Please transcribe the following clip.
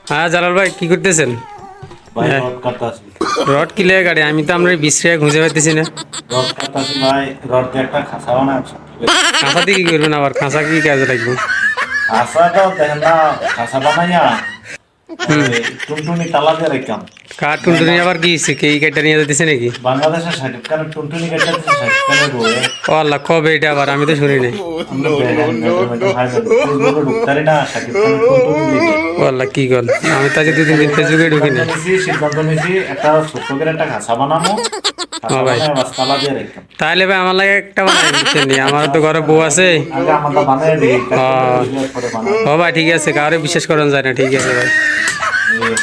হ্যাঁ জালাল ভাই কি করতেছেন? ভাই হ্যাঁ, রড কাটতাছি। রড কিলে গাড়ি আমি তো আমরা বিশ্রে খুঁজে পাইতেছি না। রড কাটতাছি ভাই, রড দিয়ে একটা খাঁচা বানাচ্ছি। খাঁচা দিয়ে কি করবেন আবার? খাঁচা কি কাজে লাগবে? খাঁচাটা দেখেন না, খাঁচা বানাইয়া হুম। ওই টুনটুনি তালা দিয়ে রাখতাম। কাঠ টুনটুনি আবার কি হইছে? কে এই কাঠটা নিয়ে যেতেছে নাকি? বাংলাদেশের শাকিব খানের টুনটুনি কেটে দিচ্ছে, শাকিব খানের বউয়ে। ও আল্লাহ, কবে এটা আবার? আমি তো শুনি নাই। আমরা দেখেন নেটের মধ্যে ভাই ফেসবুকে ঢুকতারি না, শাকিব খানের টুনটুনি লিখে। ও আল্লাহ, কি গল! আমি তো আজ 2-3 দিন ফেসবুকে ঢুকি নাই। সিদ্ধান্ত নিয়েছি একটা ছোট্ট করে একটা খাঁচা বানাবো। ও খাঁচা ভাই, বানায় বাস তালা দিয়ে রাখতাম। তাহলে ভাই আমার লাগে একটা বানাই দিচ্ছেন নি? আমারও তো ঘরে বউ আছে। আগে আমরা বানিয়ে দিই, ও তারপরে পরে বানাবো। ও ভাই ঠিক আছে, কাউরে বিশ্বাস করেন যায় না, ঠিক আছে ভাই। এই